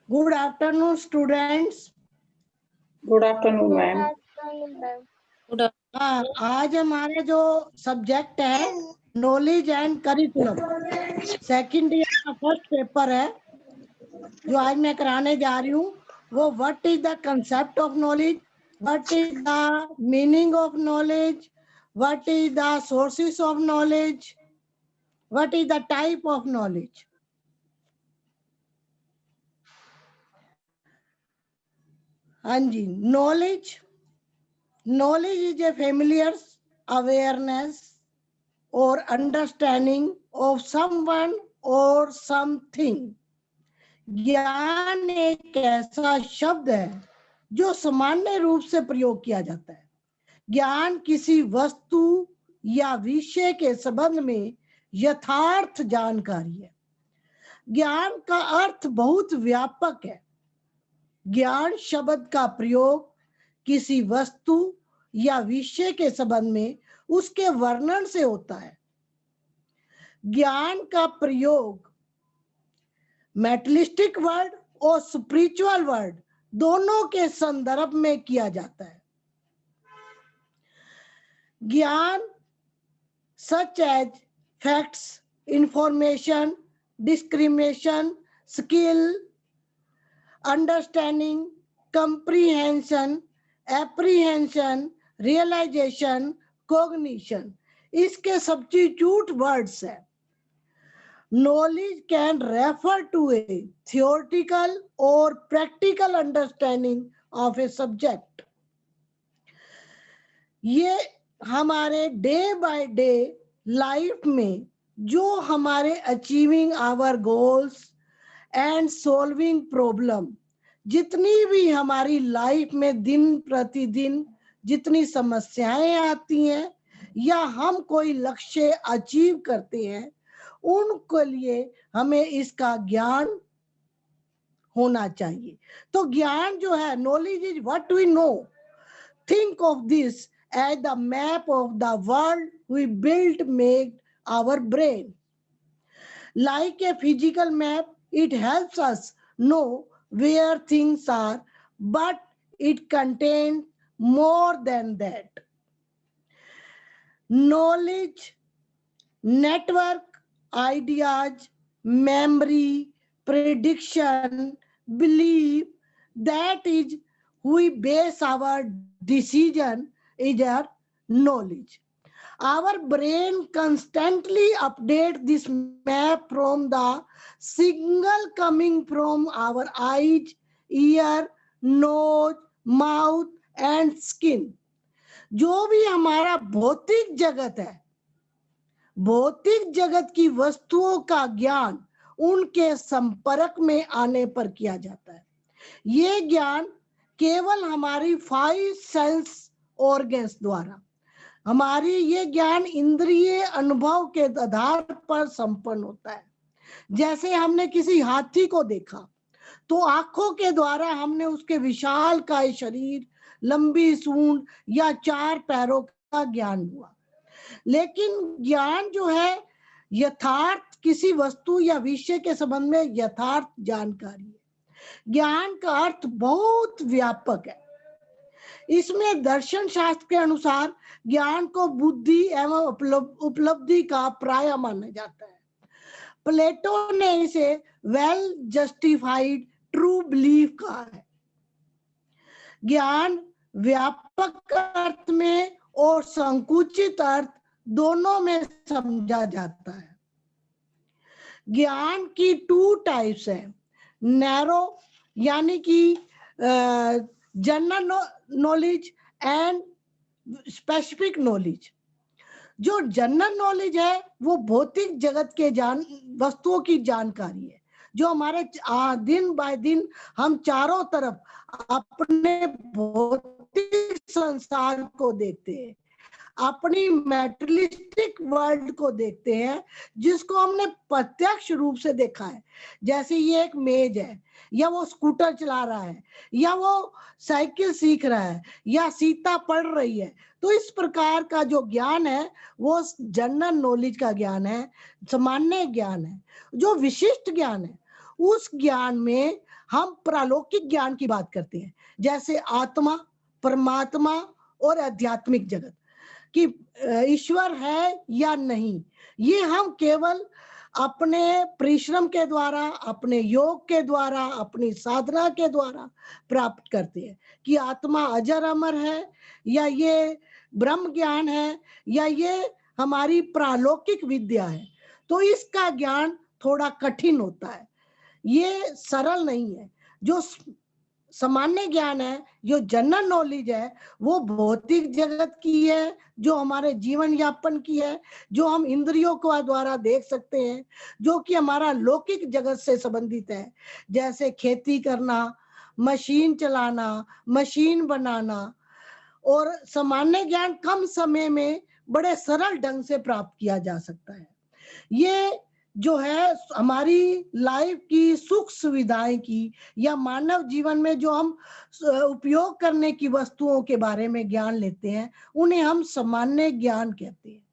Good afternoon, students. Good afternoon, ma'am. आज हमारा जो सब्जेक्ट है knowledge and curriculum, second year का फर्स्ट पेपर है जो आज मैं कराने जा रही हूँ। वो what is the concept of knowledge, what is the meaning of knowledge, what is the sources of knowledge, what is the type of knowledge. हाँ जी, knowledge is a familiar awareness or understanding of someone or something. ज्ञान एक ऐसा शब्द है जो सामान्य रूप से प्रयोग किया जाता है। ज्ञान किसी वस्तु या विषय के संबंध में यथार्थ जानकारी है। ज्ञान का अर्थ बहुत व्यापक है। ज्ञान शब्द का प्रयोग किसी वस्तु या विषय के संबंध में उसके वर्णन से होता है। ज्ञान का प्रयोग मेटलिस्टिक वर्ड और स्पिरिचुअल वर्ड दोनों के संदर्भ में किया जाता है। ज्ञान सच as facts, information, discrimination, skill, understanding, comprehension, apprehension, realisation, cognition, इसके सब्स्टिट्यूट वर्ड्स है। Knowledge can refer to a theoretical or practical understanding of a subject. ये हमारे डे बाय डे लाइफ में जो हमारे achieving our goals and solving problem, जितनी भी हमारी लाइफ में दिन प्रतिदिन जितनी समस्याएं आती हैं या हम कोई लक्ष्य अचीव करते हैं, उनके लिए हमें इसका ज्ञान होना चाहिए। तो ज्ञान जो है, knowledge is what we know. Think of this as the map of the world we built made our brain. Like a physical map, it helps us know where things are, but it contains more than that. Knowledge, network, ideas, memory, prediction, belief, that is we base our decision is our knowledge. Our brain constantly updates this map from the signal coming from our eyes, ear, nose, mouth and skin. जो भी हमारा भौतिक जगत है, भौतिक जगत की वस्तुओं का ज्ञान उनके संपर्क में आने पर किया जाता है। ये ज्ञान केवल हमारी 5 सेंस ऑर्गन्स द्वारा, हमारी ये ज्ञान इंद्रिय अनुभव के आधार पर संपन्न होता है। जैसे हमने किसी हाथी को देखा तो आंखों के द्वारा हमने उसके विशालकाय शरीर, लंबी सूंड या 4 पैरों का ज्ञान हुआ। लेकिन ज्ञान जो है यथार्थ किसी वस्तु या विषय के संबंध में यथार्थ जानकारी है। ज्ञान का अर्थ बहुत व्यापक है। इसमें दर्शन शास्त्र के अनुसार ज्ञान को बुद्धि एवं उपलब्धि का प्राय माना जाता है। प्लेटो ने इसे वेल जस्टिफाइड ट्रू बिलीफ कहा है। ज्ञान व्यापक अर्थ में और संकुचित अर्थ दोनों में समझा जाता है। ज्ञान की 2 टाइप्स है, नैरो यानी कि general knowledge and specific knowledge. जो जनरल नॉलेज है वो भौतिक जगत के वस्तुओं की जानकारी है, जो हमारे दिन बाय दिन हम चारों तरफ अपने भौतिक संसार को देखते हैं, अपनी मैटेरियलिस्टिक वर्ल्ड को देखते हैं, जिसको हमने प्रत्यक्ष रूप से देखा है। जैसे ये एक मेज है, या वो स्कूटर चला रहा है, या वो साइकिल सीख रहा है, या सीता पढ़ रही है। तो इस प्रकार का जो ज्ञान है वो जनरल नॉलेज का ज्ञान है, सामान्य ज्ञान है। जो विशिष्ट ज्ञान है, उस ज्ञान में हम प्रालौकिक ज्ञान की बात करते हैं, जैसे आत्मा, परमात्मा और आध्यात्मिक जगत कि ईश्वर है या नहीं, ये हम केवल अपने परिश्रम के द्वारा, अपने योग के द्वारा, अपनी साधना के द्वारा प्राप्त करते हैं कि आत्मा अजर अमर है, या ये ब्रह्म ज्ञान है, या ये हमारी प्रालौकिक विद्या है। तो इसका ज्ञान थोड़ा कठिन होता है, ये सरल नहीं है। जो सामान्य ज्ञान है, जो जनरल नॉलेज है, वो भौतिक जगत की है, जो हमारे जीवन यापन की है, जो हम इंद्रियों के द्वारा देख सकते हैं, जो कि हमारा लौकिक जगत से संबंधित है, जैसे खेती करना, मशीन चलाना, मशीन बनाना। और सामान्य ज्ञान कम समय में बड़े सरल ढंग से प्राप्त किया जा सकता है। ये जो है हमारी लाइफ की सुख सुविधाएं की, या मानव जीवन में जो हम उपयोग करने की वस्तुओं के बारे में ज्ञान लेते हैं, उन्हें हम सामान्य ज्ञान कहते हैं,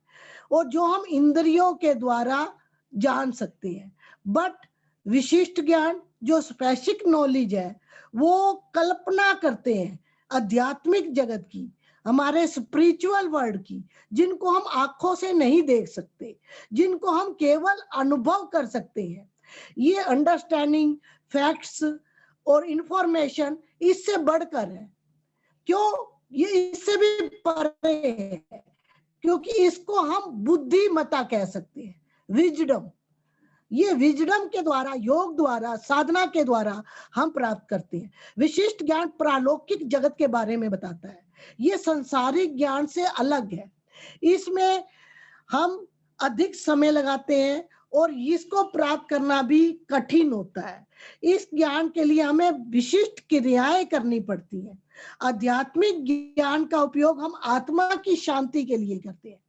और जो हम इंद्रियों के द्वारा जान सकते हैं। बट विशिष्ट ज्ञान, जो स्पेसिफिक नॉलेज है, वो कल्पना करते हैं आध्यात्मिक जगत की, हमारे स्पिरिचुअल वर्ल्ड की, जिनको हम आंखों से नहीं देख सकते, जिनको हम केवल अनुभव कर सकते हैं। ये अंडरस्टैंडिंग, फैक्ट्स और इंफॉर्मेशन इससे बढ़कर है। क्यों? ये इससे भी परे है, क्योंकि इसको हम बुद्धिमत्ता कह सकते हैं, विजडम। ये विजडम के द्वारा, योग द्वारा, साधना के द्वारा हम प्राप्त करते हैं। विशिष्ट ज्ञान प्रालौकिक जगत के बारे में बताता है। ये संसारिक ज्ञान से अलग है, इसमें हम अधिक समय लगाते हैं और इसको प्राप्त करना भी कठिन होता है। इस ज्ञान के लिए हमें विशिष्ट क्रियाएं करनी पड़ती हैं। आध्यात्मिक ज्ञान का उपयोग हम आत्मा की शांति के लिए करते हैं।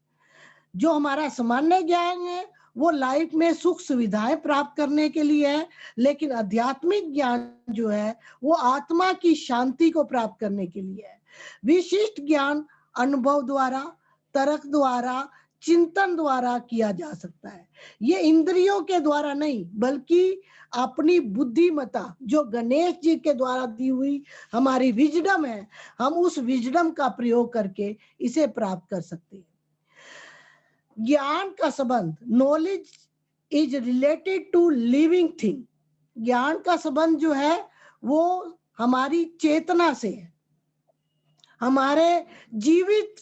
जो हमारा सामान्य ज्ञान है वो लाइफ में सुख सुविधाएं प्राप्त करने के लिए है, लेकिन आध्यात्मिक ज्ञान जो है वो आत्मा की शांति को प्राप्त करने के लिए है। विशिष्ट ज्ञान अनुभव द्वारा, तर्क द्वारा, चिंतन द्वारा किया जा सकता है। ये इंद्रियों के द्वारा नहीं, बल्कि अपनी बुद्धिमत्ता, जो गणेश जी के द्वारा दी हुई हमारी विजडम है, हम उस विजडम का प्रयोग करके इसे प्राप्त कर सकते हैं। ज्ञान का संबंध, knowledge is related to living thing. ज्ञान का संबंध जो है वो हमारी चेतना से है, हमारे जीवित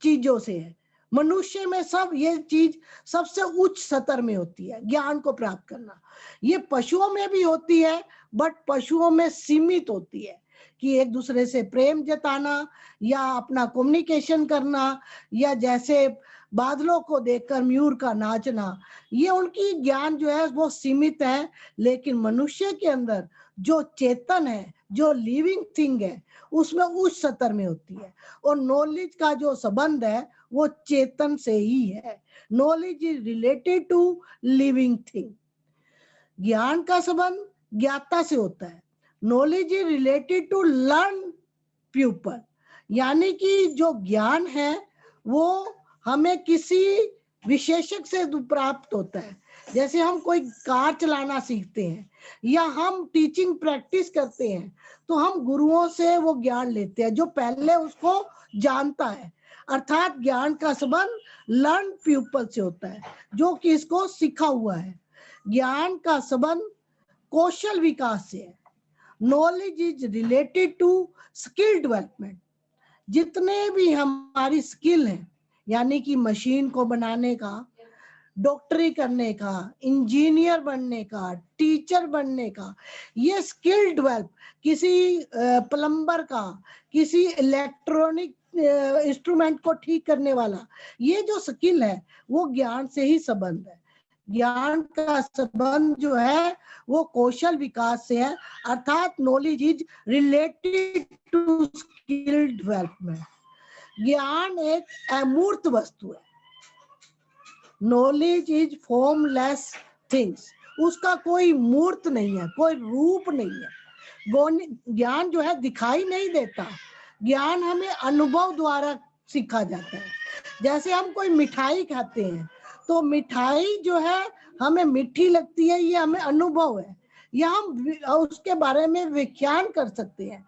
चीजों से है। मनुष्य में सब ये चीज सबसे उच्च स्तर में होती है, ज्ञान को प्राप्त करना। ये पशुओं में भी होती है, बट पशुओं में सीमित होती है कि एक दूसरे से प्रेम जताना, या अपना कम्युनिकेशन करना, या जैसे बादलों को देखकर मयूर का नाचना, ये उनकी ज्ञान जो है वो सीमित है। लेकिन मनुष्य के अंदर जो चेतन है, जो लिविंग थिंग है, उसमें उच्च स्तर में होती है। और नॉलेज का जो संबंध है वो चेतन से ही है। Knowledge is related to living thing. ज्ञान का संबंध ज्ञाता से होता है। Knowledge is related to learn people, यानी कि जो ज्ञान है वो हमें किसी विशेषज्ञ से प्राप्त होता है। जैसे हम कोई कार चलाना सीखते हैं या हम टीचिंग प्रैक्टिस करते हैं, तो हम गुरुओं से वो ज्ञान लेते हैं जो पहले उसको जानता है। अर्थात ज्ञान का संबंध लर्न पीपल से होता है, जो कि इसको सीखा हुआ है। ज्ञान का संबंध कौशल विकास से है। Knowledge is related to skill development. जितने भी हमारी स्किल हैं, यानी कि मशीन को बनाने का, डॉक्टरी करने का, इंजीनियर बनने का, टीचर बनने का, ये स्किल डेवलप, किसी प्लम्बर का, किसी इलेक्ट्रॉनिक इंस्ट्रूमेंट को ठीक करने वाला, ये जो स्किल है वो ज्ञान से ही संबंध है। ज्ञान का संबंध जो है वो कौशल विकास से है, अर्थात knowledge is related to skill development. ज्ञान एक अमूर्त वस्तु है। नॉलेज इज फॉर्मलेस थिंग्स, उसका कोई मूर्त नहीं है, कोई रूप नहीं है। ज्ञान जो है दिखाई नहीं देता, ज्ञान हमें अनुभव द्वारा सीखा जाता है। जैसे हम कोई मिठाई खाते हैं, तो मिठाई जो है हमें मीठी लगती है, ये हमें अनुभव है। या हम उसके बारे में व्याख्यान कर सकते हैं,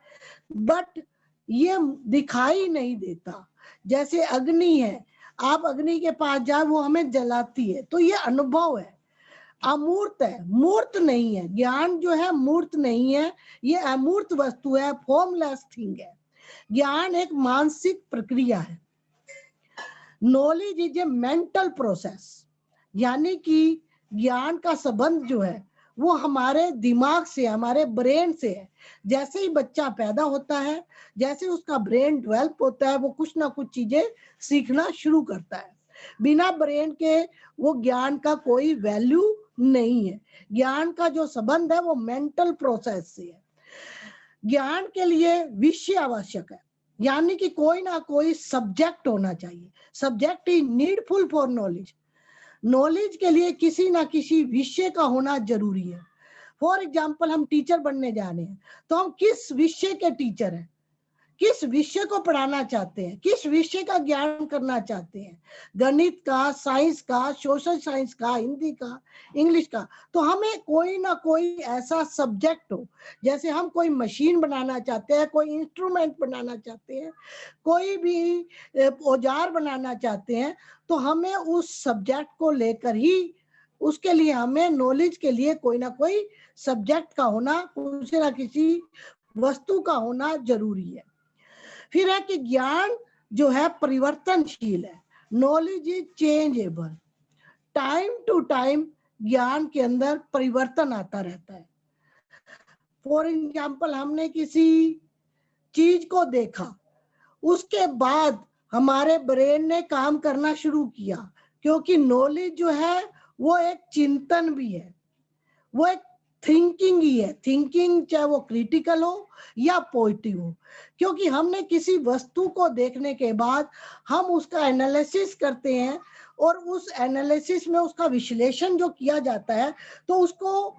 बट ये दिखाई नहीं देता। जैसे अग्नि है, आप अग्नि के पास जाए, वो हमें जलाती है, तो ये अनुभव है, अमूर्त है, मूर्त नहीं है। ज्ञान जो है मूर्त नहीं है, ये अमूर्त वस्तु है, फॉर्मलेस थिंग है। ज्ञान एक मानसिक प्रक्रिया है। Knowledge is a mental process, यानी कि ज्ञान का संबंध जो है वो हमारे दिमाग से, हमारे ब्रेन से है। जैसे ही बच्चा पैदा होता है, जैसे उसका ब्रेन डेवलप होता है, वो कुछ ना कुछ चीजें सीखना शुरू करता है। बिना ब्रेन के वो ज्ञान का कोई वैल्यू नहीं है। ज्ञान का जो संबंध है वो मेंटल प्रोसेस से है। ज्ञान के लिए विषय आवश्यक है, यानी कि कोई ना कोई सब्जेक्ट होना चाहिए। Subject is needful for knowledge. Knowledge के लिए किसी ना किसी विषय का होना जरूरी है। फॉर एग्जाम्पल, हम टीचर बनने जा रहे हैं, तो हम किस विषय के टीचर हैं, किस विषय को पढ़ाना चाहते हैं, किस विषय का ज्ञान करना चाहते हैं, गणित का, साइंस का, सोशल साइंस का, हिंदी का, इंग्लिश का। तो हमें कोई ना कोई ऐसा सब्जेक्ट हो। जैसे हम कोई मशीन बनाना चाहते हैं, कोई इंस्ट्रूमेंट बनाना चाहते हैं, कोई भी औजार बनाना चाहते हैं, तो हमें उस सब्जेक्ट को लेकर ही, उसके लिए हमें नॉलेज के लिए कोई ना कोई सब्जेक्ट का होना, किसी ना किसी वस्तु का होना जरूरी है। फिर है कि ज्ञान जो है परिवर्तनशील है। Knowledge is changeable. Time to time ज्ञान के अंदर परिवर्तन आता रहता है। फॉर एग्जाम्पल, हमने किसी चीज को देखा, उसके बाद हमारे ब्रेन ने काम करना शुरू किया, क्योंकि नॉलेज जो है वो एक चिंतन भी है, वो एक थिंकिंग ही है। थिंकिंग चाहे वो क्रिटिकल हो या पॉजिटिव हो, क्योंकि हमने किसी वस्तु को देखने के बाद हम उसका एनालिसिस करते हैं, और उस एनालिसिस में उसका विश्लेषण जो किया जाता है, तो उसको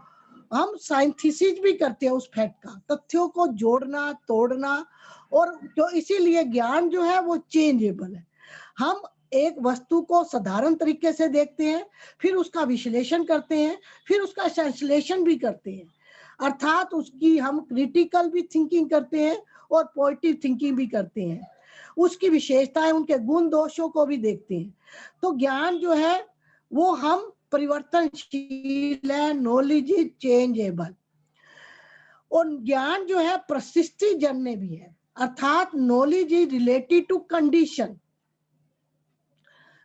हम साइंथिसिस भी करते हैं, उस फैक्ट का, तथ्यों को जोड़ना, तोड़ना। और जो इसीलिए ज्ञान जो है वो चेंजेबल है। हम एक वस्तु को साधारण तरीके से देखते हैं, फिर उसका विश्लेषण करते हैं, फिर उसका संश्लेषण भी करते हैं, अर्थात उसकी हम क्रिटिकल भी थिंकिंग करते हैं और पॉजिटिव थिंकिंग भी करते हैं। उसकी विशेषताएं, उनके गुण दोषों को भी देखते हैं। तो ज्ञान जो है वो हम परिवर्तनशील है, नॉलेज इज चेंजेबल। और ज्ञान जो है प्रशिष्टि जन्य भी है, अर्थात knowledge is related to condition.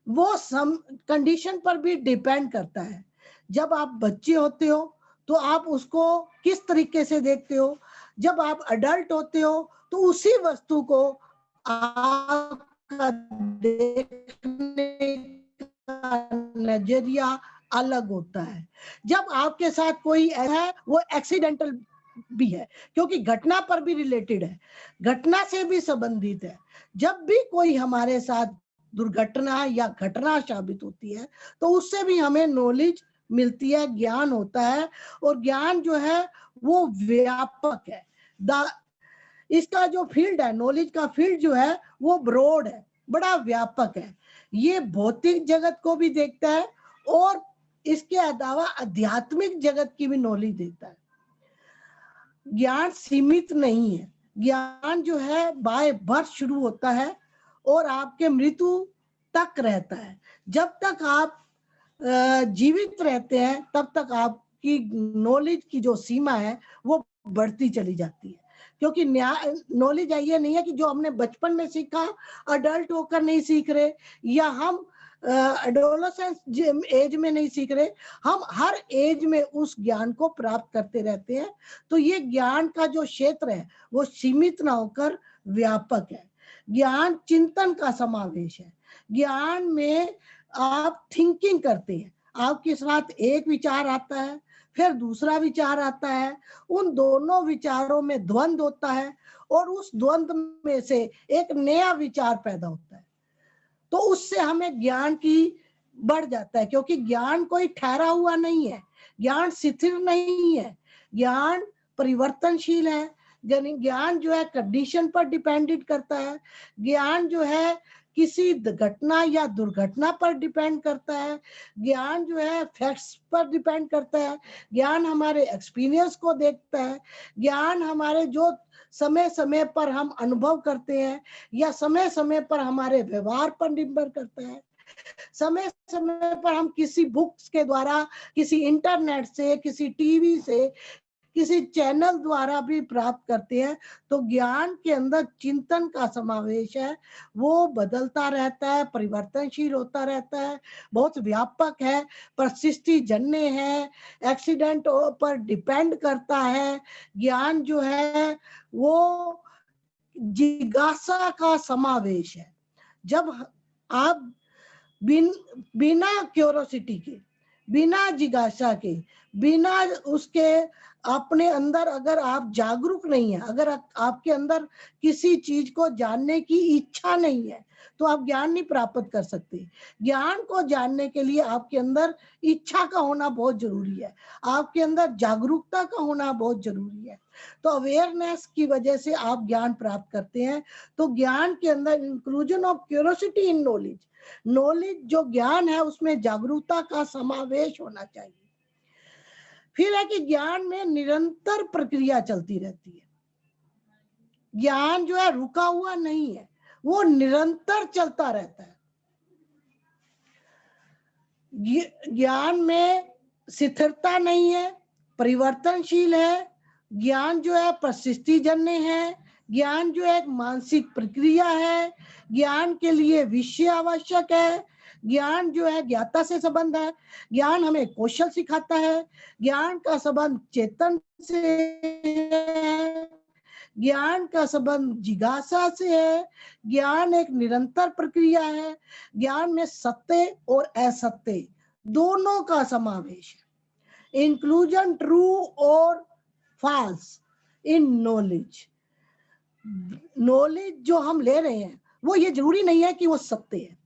वो सम कंडीशन पर भी डिपेंड करता है। जब आप बच्चे होते हो तो आप उसको किस तरीके से देखते हो, जब आप अडल्ट होते हो तो उसी वस्तु को आपका देखने का नजरिया अलग होता है। जब आपके साथ कोई ऐसा है, वो एक्सीडेंटल भी है, क्योंकि घटना पर भी रिलेटेड है, घटना से भी संबंधित है। जब भी कोई हमारे साथ दुर्घटना या घटना साबित होती है, तो उससे भी हमें नॉलेज मिलती है, ज्ञान होता है। और ज्ञान जो है वो व्यापक है। इसका जो फील्ड है, नॉलेज का फील्ड जो है वो ब्रॉड है, बड़ा व्यापक है। ये भौतिक जगत को भी देखता है, और इसके अलावा आध्यात्मिक जगत की भी नॉलेज देता है। ज्ञान सीमित नहीं है। ज्ञान जो है बाय बर्थ शुरू होता है और आपके मृत्यु तक रहता है। जब तक आप जीवित रहते हैं, तब तक आपकी नॉलेज की जो सीमा है वो बढ़ती चली जाती है। क्योंकि नॉलेज ये नहीं है कि जो हमने बचपन में सीखा अडल्ट होकर नहीं सीख रहे, या हम एडोलेसेंस एज में नहीं सीख रहे, हम हर एज में उस ज्ञान को प्राप्त करते रहते हैं। तो ये ज्ञान का जो क्षेत्र है वो सीमित ना होकर व्यापक है। ज्ञान चिंतन का समावेश है। ज्ञान में आप थिंकिंग करते हैं, आपके साथ एक विचार आता है, फिर दूसरा विचार आता है, उन दोनों विचारों में द्वंद्व होता है, और उस द्वंद्व में से एक नया विचार पैदा होता है। तो उससे हमें ज्ञान की बढ़ जाता है, क्योंकि ज्ञान कोई ठहरा हुआ नहीं है, ज्ञान स्थिर नहीं है, ज्ञान परिवर्तनशील है। ज्ञान जो है कंडीशन पर डिपेंडेंट करता है। ज्ञान जो है किसी घटना या दुर्घटना पर डिपेंड करता है, ज्ञान जो है फैक्ट्स पर डिपेंड करता है, ज्ञान हमारे एक्सपीरियंस को देखता है, ज्ञान हमारे जो समय समय पर हम अनुभव करते हैं या समय समय पर हमारे व्यवहार पर निर्भर करता है, समय समय पर हम किसी बुक्स के द्वारा, किसी इंटरनेट से, किसी टीवी से, किसी चैनल द्वारा भी प्राप्त करते हैं। तो ज्ञान के अंदर चिंतन का समावेश है, वो बदलता रहता है, परिवर्तनशील होता रहता है, बहुत व्यापक है, परिस्थिति जन्य है, एक्सीडेंट पर डिपेंड करता है। ज्ञान जो है वो जिज्ञासा का समावेश है। जब आप बिना क्यूरोसिटी के, बिना जिज्ञासा के, बिना उसके अपने अंदर अगर आप जागरूक नहीं है, अगर आपके अंदर किसी चीज को जानने की इच्छा नहीं है, तो आप ज्ञान नहीं प्राप्त कर सकते। ज्ञान को जानने के लिए आपके अंदर इच्छा का होना बहुत जरूरी है, आपके अंदर जागरूकता का होना बहुत जरूरी है। तो अवेयरनेस की वजह से आप ज्ञान प्राप्त करते हैं। तो ज्ञान के अंदर inclusion of curiosity in knowledge, knowledge जो ज्ञान है उसमें जागरूकता का समावेश होना चाहिए। फिर है कि ज्ञान में निरंतर प्रक्रिया चलती रहती है। ज्ञान जो है रुका हुआ नहीं है, वो निरंतर चलता रहता है। ज्ञान में स्थिरता नहीं है, परिवर्तनशील है। ज्ञान जो है परिस्थितिजन्य है, ज्ञान जो है एक मानसिक प्रक्रिया है, ज्ञान के लिए विषय आवश्यक है, ज्ञान जो है ज्ञाता से संबंध है, ज्ञान हमें कौशल सिखाता है, ज्ञान का संबंध चेतन से है, ज्ञान का संबंध जिज्ञासा से है, ज्ञान एक निरंतर प्रक्रिया है, ज्ञान में सत्य और असत्य दोनों का समावेश है। इंक्लूजन ट्रू और फॉल्स इन नॉलेज, नॉलेज जो हम ले रहे हैं वो ये जरूरी नहीं है कि वो सत्य है,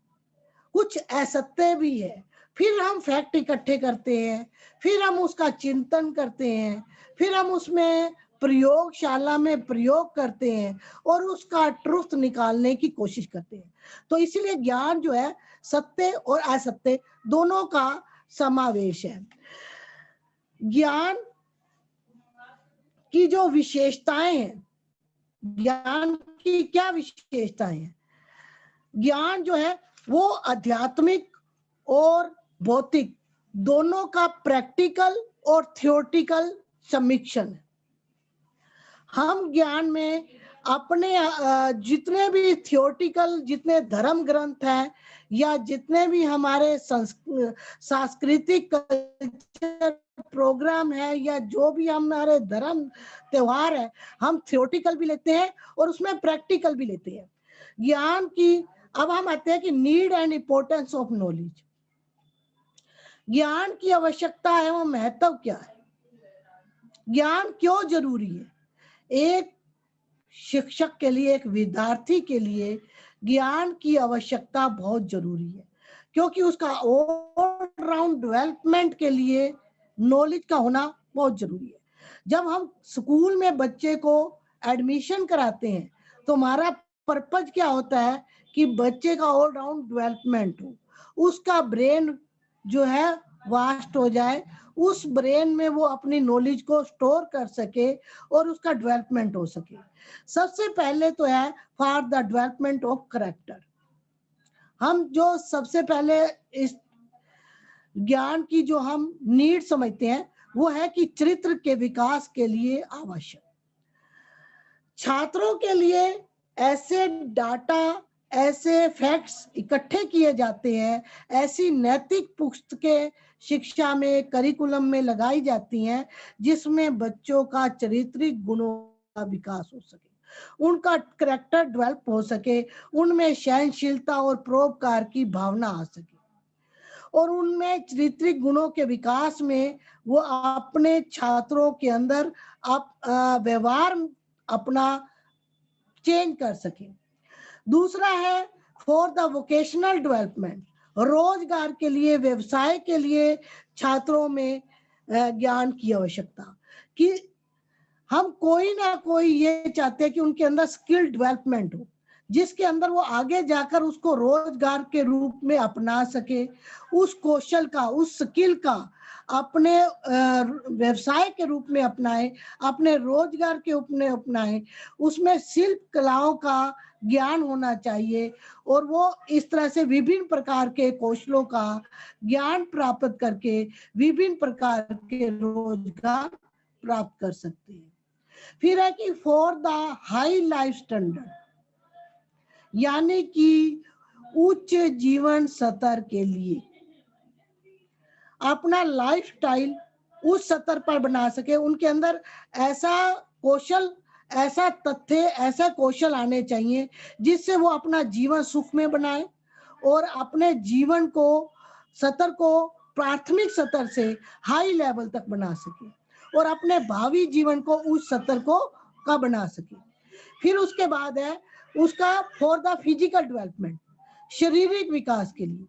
कुछ असत्य भी है। फिर हम फैक्ट इकट्ठे करते हैं, फिर हम उसका चिंतन करते हैं, फिर हम उसमें प्रयोगशाला में प्रयोग करते हैं और उसका ट्रुथ निकालने की कोशिश करते हैं। तो इसलिए ज्ञान जो है सत्य और असत्य दोनों का समावेश है। ज्ञान की जो विशेषताएं हैं, ज्ञान की क्या विशेषताएं हैं? ज्ञान जो है वो आध्यात्मिक और भौतिक दोनों का प्रैक्टिकल और थियोरेटिकल समीक्षण है। हम ज्ञान में अपने जितने भी थियोरेटिकल, जितने धर्म ग्रंथ हैं या जितने भी हमारे सांस्कृतिक कल्चर प्रोग्राम है या जो भी हमारे धर्म त्योहार है, हम थियोरेटिकल भी लेते हैं और उसमें प्रैक्टिकल भी लेते हैं। ज्ञान की अब हम आते हैं कि need and importance of knowledge. ज्ञान की आवश्यकता एवं महत्व क्या है? ज्ञान क्यों जरूरी है? एक शिक्षक के लिए, एक विद्यार्थी के लिए ज्ञान की आवश्यकता बहुत जरूरी है, क्योंकि उसका ऑल राउंड डेवलपमेंट के लिए नॉलेज का होना बहुत जरूरी है। जब हम स्कूल में बच्चे को एडमिशन कराते हैं तो हमारा पर्पज क्या होता है कि बच्चे का ऑल राउंड डेवलपमेंट हो, उसका ब्रेन जो है वास्ट हो जाए, उस ब्रेन में वो अपनी नॉलेज को स्टोर कर सके और उसका डेवलपमेंट हो सके। सबसे पहले तो है for the development of character. हम जो सबसे पहले इस ज्ञान की जो हम नीड समझते हैं वो है कि चरित्र के विकास के लिए आवश्यक। छात्रों के लिए ऐसे डाटा, ऐसे फैक्ट्स इकट्ठे किए जाते हैं, ऐसी नैतिक पुस्तकें शिक्षा में, करिकुलम में लगाई जाती हैं जिसमें बच्चों का चारित्रिक गुणों का विकास हो सके, उनका कैरेक्टर डेवलप हो सके, उनमें सहनशीलता और परोपकार की भावना आ सके और उनमें चारित्रिक गुणों के विकास में वो अपने छात्रों के अंदर व्यवहार अपना चेंज कर सके। दूसरा है फॉर द वोकेशनल डेवलपमेंट, रोजगार के लिए, व्यवसाय के लिए छात्रों में ज्ञान की आवश्यकता, कि हम कोई ना कोई ये चाहते हैं कि उनके अंदर स्किल डेवलपमेंट हो, जिसके अंदर वो आगे जाकर उसको रोजगार के रूप में अपना सके, उस कौशल का, उस स्किल का अपने व्यवसाय के रूप में अपनाए, अपने रोजगार के रूप में अपनाए। उसमें शिल्प कलाओं का ज्ञान होना चाहिए और वो इस तरह से विभिन्न प्रकार के कौशलों का ज्ञान प्राप्त करके विभिन्न प्रकार के रोजगार प्राप्त कर सकते हैं। फिर है कि for the high life standard, यानी कि उच्च जीवन स्तर के लिए अपना लाइफस्टाइल उस स्तर पर बना सके, उनके अंदर ऐसा कौशल, ऐसा तथ्य, ऐसा कौशल आने चाहिए जिससे वो अपना जीवन सुख में बनाए और अपने जीवन को स्तर को प्राथमिक स्तर से हाई लेवल तक बना सके और अपने भावी जीवन को उस स्तर को का बना सके। फिर उसके बाद है उसका फॉर द फिजिकल डेवलपमेंट, शारीरिक विकास के लिए,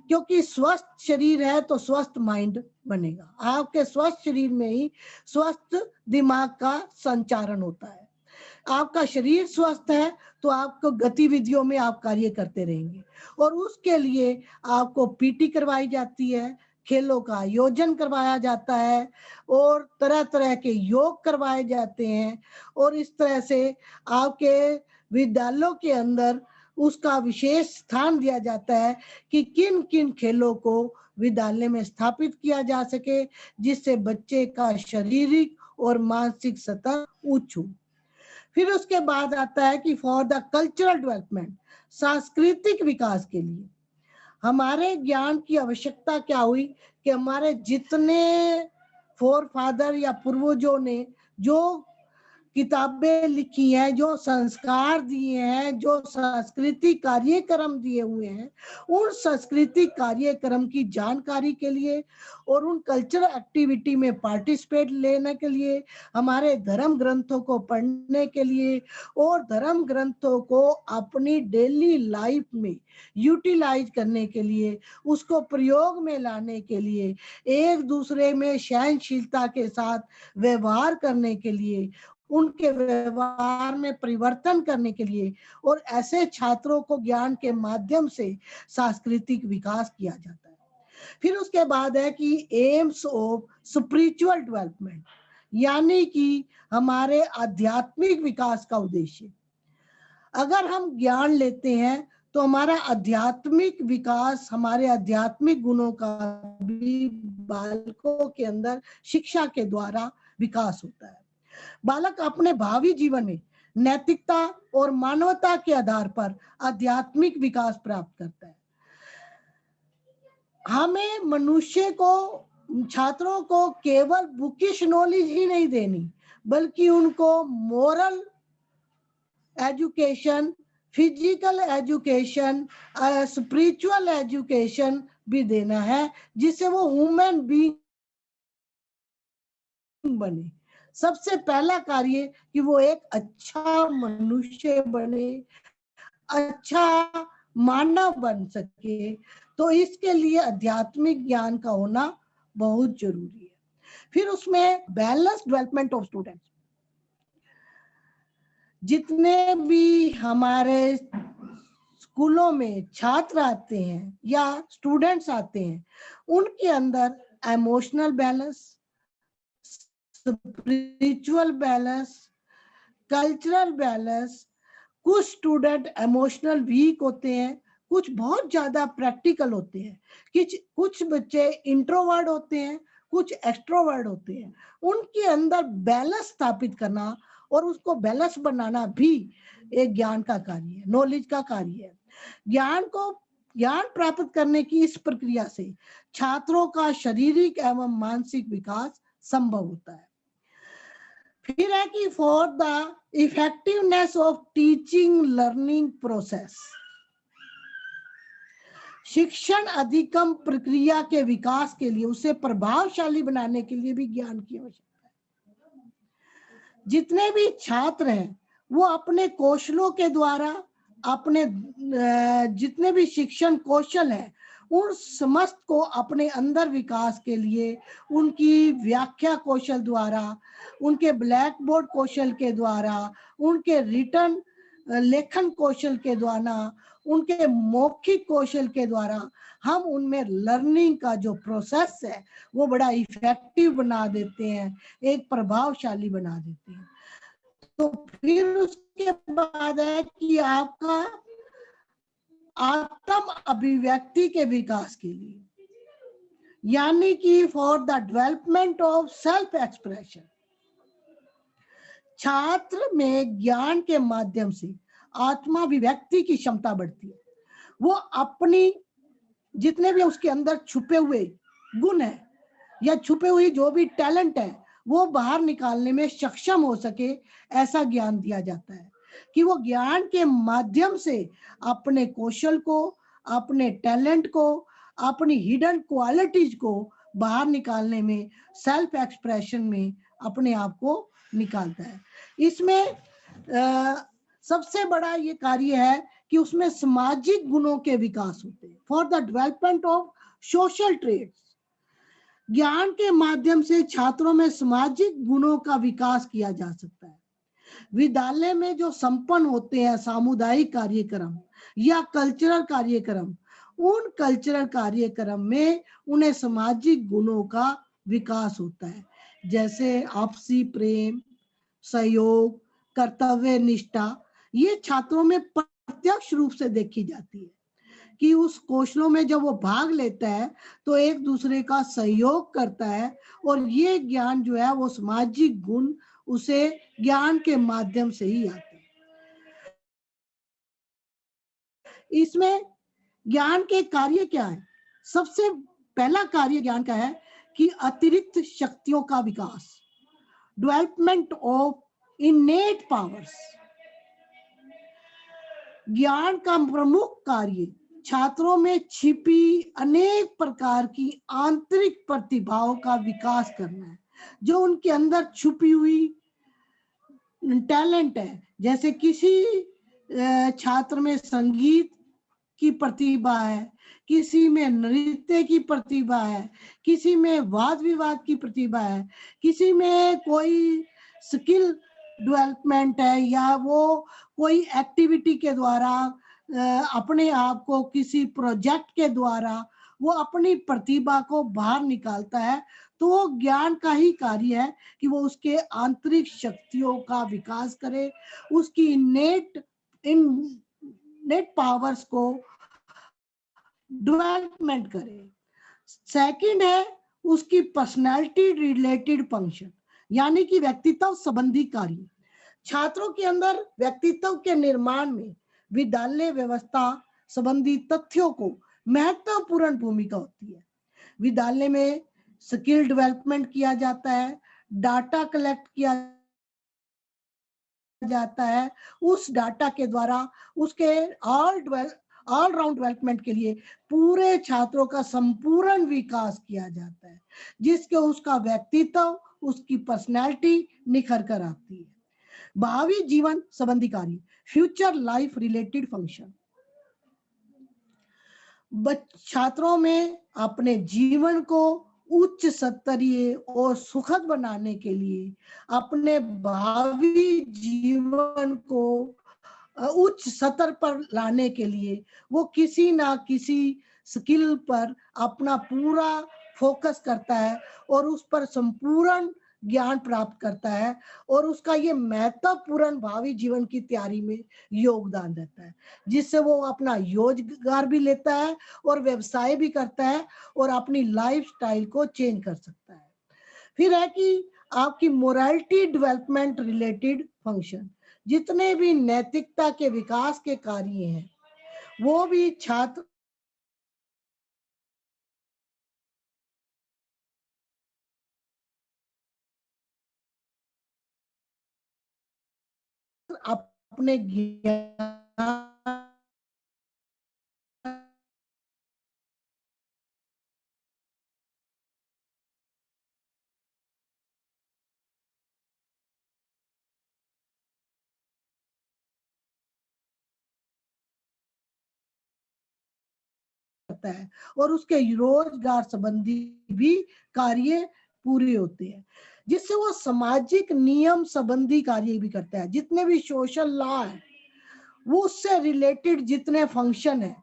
क्योंकि स्वस्थ शरीर है तो स्वस्थ माइंड बनेगा। आपके स्वस्थ शरीर में ही स्वस्थ दिमाग का संचारण होता है। आपका शरीर स्वस्थ है तो आपको गतिविधियों में आप कार्य करते रहेंगे और उसके लिए आपको पीटी करवाई जाती है, खेलों का आयोजन करवाया जाता है और तरह तरह के योग करवाए जाते हैं और इस तरह से आपके विद्यालयों के अंदर उसका विशेष स्थान दिया जाता है कि किन किन खेलों को विद्यालय में स्थापित किया जा सके जिससे बच्चे का शारीरिक और मानसिक सतह उच्च हो। फिर उसके बाद आता है कि फॉर द कल्चरल डेवलपमेंट, सांस्कृतिक विकास के लिए हमारे ज्ञान की आवश्यकता क्या हुई कि हमारे जितने फोर फादर या पूर्वजों ने जो किताबें लिखी हैं, जो संस्कार दिए हैं, जो सांस्कृतिक कार्यक्रम दिए हुए हैं, उन सांस्कृतिक कार्यक्रम की जानकारी के लिए और उन कल्चरल एक्टिविटी में पार्टिसिपेट लेने के लिए, हमारे धर्म ग्रंथों को पढ़ने के लिए और धर्म ग्रंथों को अपनी डेली लाइफ में यूटिलाइज करने के लिए, उसको प्रयोग में लाने के लिए, एक दूसरे में सहनशीलता के साथ व्यवहार करने के लिए, उनके व्यवहार में परिवर्तन करने के लिए और ऐसे छात्रों को ज्ञान के माध्यम से सांस्कृतिक विकास किया जाता है। फिर उसके बाद है कि एम्स ऑफ स्पिरिचुअल डेवलपमेंट, यानी कि हमारे आध्यात्मिक विकास का उद्देश्य। अगर हम ज्ञान लेते हैं तो हमारा आध्यात्मिक विकास, हमारे आध्यात्मिक गुणों का भी बालकों के अंदर शिक्षा के द्वारा विकास होता है। बालक अपने भावी जीवन में नैतिकता और मानवता के आधार पर आध्यात्मिक विकास प्राप्त करता है। हमें मनुष्य को, छात्रों को केवल बुकिश नॉलेज ही नहीं देनी, बल्कि उनको moral education, physical education, spiritual education भी देना है जिससे वो ह्यूमन बीइंग बने। सबसे पहला कार्य कि वो एक अच्छा मनुष्य बने, अच्छा मानव बन सके, तो इसके लिए आध्यात्मिक ज्ञान का होना बहुत जरूरी है। फिर उसमें बैलेंस डेवलपमेंट ऑफ स्टूडेंट्स, जितने भी हमारे स्कूलों में छात्र आते हैं या स्टूडेंट्स आते हैं, उनके अंदर emotional balance, spiritual balance, cultural balance. कुछ स्टूडेंट इमोशनल वीक होते हैं, कुछ बहुत ज्यादा प्रैक्टिकल होते हैं, कुछ बच्चे इंट्रोवर्ट होते हैं, कुछ एक्सट्रोवर्ट होते हैं। उनके अंदर बैलेंस स्थापित करना और उसको बैलेंस बनाना भी एक ज्ञान का कार्य है, नॉलेज का कार्य है। ज्ञान प्राप्त करने की इस प्रक्रिया से छात्रों का शारीरिक एवं मानसिक विकास संभव होता है। फिर है कि for the effectiveness of teaching learning process, शिक्षण अधिगम प्रक्रिया के विकास के लिए, उसे प्रभावशाली बनाने के लिए भी ज्ञान की आवश्यकता है। जितने भी छात्र हैं वो अपने कौशलों के द्वारा, अपने जितने भी शिक्षण कौशल है उन समस्त को अपने अंदर विकास के लिए उनकी व्याख्या कौशल द्वारा, उनके ब्लैक बोर्ड कौशल के द्वारा, उनके रिटर्न लेखन कौशल के द्वारा, उनके मौखिक कौशल के द्वारा हम उनमें लर्निंग का जो प्रोसेस है वो बड़ा इफेक्टिव बना देते हैं, एक प्रभावशाली बना देते हैं। तो फिर उसके बाद है कि आपका आत्म अभिव्यक्ति के विकास के लिए, यानी कि for the development of self expression, छात्र में ज्ञान के माध्यम से आत्माभिव्यक्ति की क्षमता बढ़ती है। वो अपनी जितने भी उसके अंदर छुपे हुए गुण है या छुपे हुए जो भी टैलेंट है वो बाहर निकालने में सक्षम हो सके, ऐसा ज्ञान दिया जाता है कि वो ज्ञान के माध्यम से अपने कौशल को, अपने टैलेंट को, अपनी हिडन क्वालिटीज को बाहर निकालने में, सेल्फ एक्सप्रेशन में अपने आप को निकालता है। इसमें सबसे बड़ा ये कार्य है कि उसमें सामाजिक गुणों के विकास होते हैं। For the development of social trades, ज्ञान के माध्यम से छात्रों में सामाजिक गुणों का विकास किया जा सकता है। विद्यालय में जो संपन्न होते हैं सामुदायिक कार्यक्रम या कल्चरल कार्यक्रम, उन कल्चरल कार्यक्रम में उन्हें सामाजिक गुणों का विकास होता है, जैसे आपसी प्रेम, सहयोग, कर्तव्य निष्ठा। ये छात्रों में प्रत्यक्ष रूप से देखी जाती है कि उस कौशलों में जब वो भाग लेता है तो एक दूसरे का सहयोग करता है, और ये ज्ञान जो है वो सामाजिक गुण उसे ज्ञान के माध्यम से ही आते हैं। इसमें ज्ञान के कार्य क्या है? सबसे पहला कार्य ज्ञान का है कि अतिरिक्त शक्तियों का विकास, डेवलपमेंट ऑफ इनेट पावर्स। ज्ञान का प्रमुख कार्य छात्रों में छिपी अनेक प्रकार की आंतरिक प्रतिभाओं का विकास करना है, जो उनके अंदर छुपी हुई टैलेंट है। जैसे किसी छात्र में संगीत की प्रतिभा है, किसी में नृत्य की प्रतिभा है, किसी में वाद विवाद की प्रतिभा है, किसी में कोई स्किल डेवलपमेंट है, या वो कोई एक्टिविटी के द्वारा अपने आप को किसी प्रोजेक्ट के द्वारा वो अपनी प्रतिभा को बाहर निकालता है। तो वो ज्ञान का ही कार्य है कि वो उसके आंतरिक शक्तियों का विकास करे, उसकी इनेट पावर्स को डेवलपमेंट करे। सेकंड है उसकी पर्सनालिटी रिलेटेड फंक्शन, यानी कि व्यक्तित्व संबंधी कार्य। छात्रों के अंदर व्यक्तित्व के निर्माण में विद्यालय व्यवस्था संबंधी तथ्यों को महत्वपूर्ण भूमिका होती है। विद्यालय में स्किल डेवलपमेंट किया जाता है, डाटा कलेक्ट किया जाता है, उस डाटा के द्वारा उसके ऑल राउंड डेवलपमेंट के लिए पूरे छात्रों का संपूर्ण विकास किया जाता है, जिसके उसका व्यक्तित्व, उसकी पर्सनैलिटी निखर कर आती है। भावी जीवन संबंधी कार्य, फ्यूचर लाइफ रिलेटेड फंक्शन। छात्रों में अपने जीवन को उच्च स्तरीय और सुखद बनाने के लिए, अपने भावी जीवन को उच्च स्तर पर लाने के लिए वो किसी ना किसी स्किल पर अपना पूरा फोकस करता है और उस पर संपूर्ण ज्ञान प्राप्त करता है, और उसका ये महत्वपूर्ण भावी जीवन की तैयारी में योगदान देता है, जिससे वो अपना रोजगार भी लेता है और व्यवसाय भी करता है और अपनी लाइफस्टाइल को चेंज कर सकता है। फिर है कि आपकी मोरालिटी डेवलपमेंट रिलेटेड फंक्शन, जितने भी नैतिकता के विकास के कार्य हैं वो भी छात्र अपने ज्ञान करता है और उसके रोजगार संबंधी भी कार्य पूरे होते हैं, जिससे वो सामाजिक नियम संबंधी कार्य भी करता है। जितने भी सोशल लॉ है वो उससे रिलेटेड जितने फंक्शन है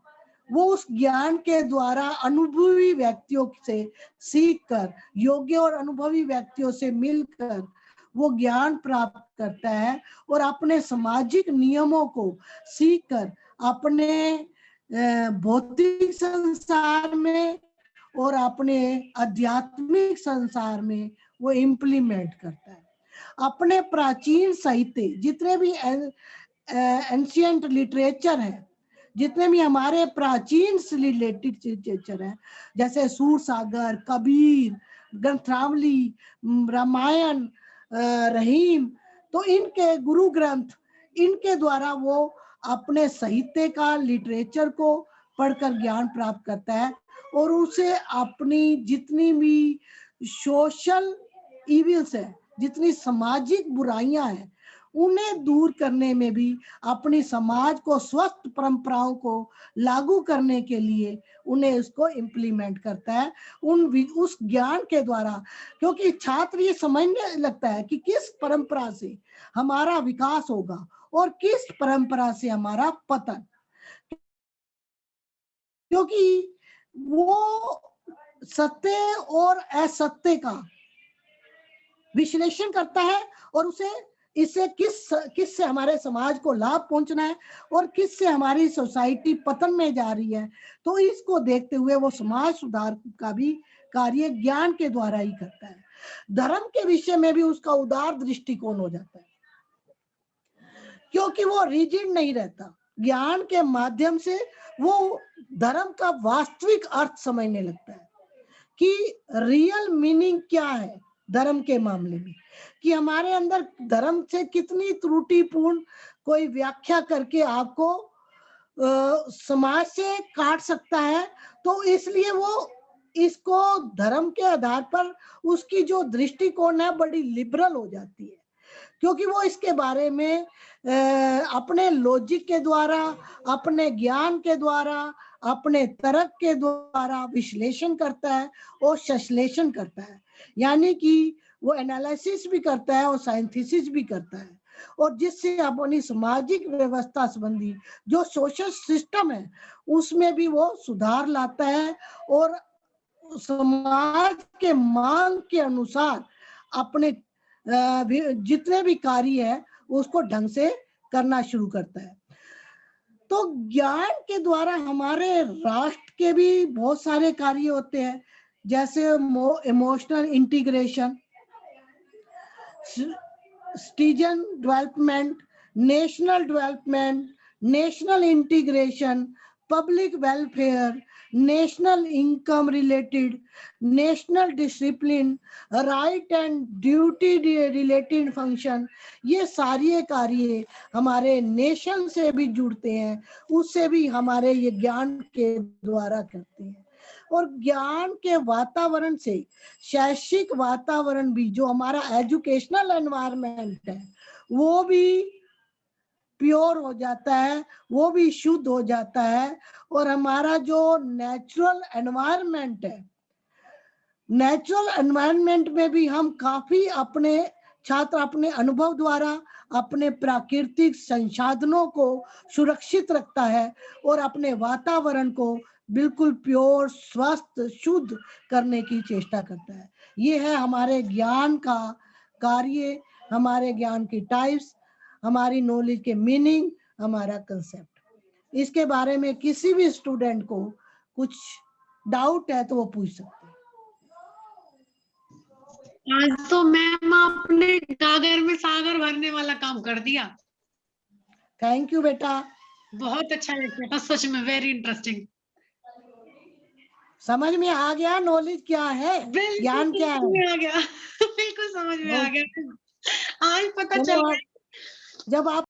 वो उस ज्ञान के द्वारा अनुभवी व्यक्तियों से सीखकर, योग्य और अनुभवी व्यक्तियों से मिलकर वो ज्ञान प्राप्त करता है और अपने सामाजिक नियमों को सीखकर अपने भौतिक संसार में और अपने आध्यात्मिक संसार में वो इम्प्लीमेंट करता है। अपने प्राचीन साहित्य, जितने भी एंशिएंट लिटरेचर है, जितने भी हमारे प्राचीन से रिलेटेड लिटरेचर है, जैसे सूरसागर, कबीर, ग्रंथावली, रामायण, रहीम, तो इनके गुरु ग्रंथ, इनके द्वारा वो अपने साहित्य का, लिटरेचर को पढ़कर ज्ञान प्राप्त करता है और उसे अपनी जितनी भी सोशल इविल्स है, जितनी सामाजिक बुराइयां हैं, उन्हें दूर करने में भी, अपनी समाज को स्वस्थ परंपराओं को लागू करने के लिए उन्हें उसको इम्प्लीमेंट करता है उस ज्ञान के द्वारा। क्योंकि छात्र ये समझने लगता है कि किस परंपरा से हमारा विकास होगा और किस परंपरा से हमारा पतन, क्योंकि वो सत्य और असत्य का विश्लेषण करता है और उसे इससे किस से हमारे समाज को लाभ पहुंचना है और किस से हमारी सोसाइटी पतन में जा रही है, तो इसको देखते हुए वो समाज सुधार का भी कार्य ज्ञान के द्वारा ही करता है। धर्म के विषय में भी उसका उदार दृष्टिकोण हो जाता है, क्योंकि वो रिजिड नहीं रहता। ज्ञान के माध्यम से वो धर्म का वास्तविक अर्थ समझने लगता है कि रियल मीनिंग क्या है धर्म के मामले में, कि हमारे अंदर धर्म से कितनी त्रुटिपूर्ण कोई व्याख्या करके आपको समाज से काट सकता है। तो इसलिए वो इसको धर्म के आधार पर उसकी जो दृष्टिकोण है बड़ी लिबरल हो जाती है, क्योंकि वो इसके बारे में अपने लॉजिक के द्वारा, अपने ज्ञान के द्वारा, अपने तर्क के द्वारा विश्लेषण करता है और संश्लेषण करता है, यानी कि वो एनालिसिस भी करता है और साइंथिसिस भी करता है, और जिससे अपनी सामाजिक व्यवस्था संबंधी जो सोशल सिस्टम है उसमें भी वो सुधार लाता है और समाज के मांग के अनुसार अपने जितने भी कार्य है उसको ढंग से करना शुरू करता है। तो ज्ञान के द्वारा हमारे राष्ट्र के भी बहुत सारे कार्य होते हैं, जैसे emotional integration, citizen development, national integration, public welfare, national income related, national discipline, right and duty related function, ये सारे कार्य हमारे नेशन से भी जुड़ते हैं, उससे भी हमारे ये ज्ञान के द्वारा करते हैं। और ज्ञान के वातावरण से शैक्षिक वातावरण भी, जो हमारा एजुकेशनल एनवायरनमेंट है, वो भी प्योर हो जाता है, वो भी शुद्ध हो जाता है। और हमारा जो नेचुरल एनवायरनमेंट है, नेचुरल एनवायरनमेंट में भी हम काफी अपने छात्र अपने अनुभव द्वारा अपने प्राकृतिक संसाधनों को सुरक्षित रखता है और अपने वातावरण को बिल्कुल प्योर, स्वस्थ, शुद्ध करने की चेष्टा करता है। ये है हमारे ज्ञान का कार्य, हमारे ज्ञान की टाइप्स, हमारी नॉलेज के मीनिंग, हमारा कंसेप्ट। इसके बारे में किसी भी स्टूडेंट को कुछ डाउट है तो वो पूछ सकते हैं। आज तो मैम आपने गागर में सागर भरने वाला काम कर दिया। थैंक यू बेटा, बहुत अच्छा लगता था, सच में वेरी इंटरेस्टिंग। समझ में आ गया नॉलेज क्या है, ज्ञान क्या है? आ गया बिल्कुल समझ में आ गया, आज पता चल जब आप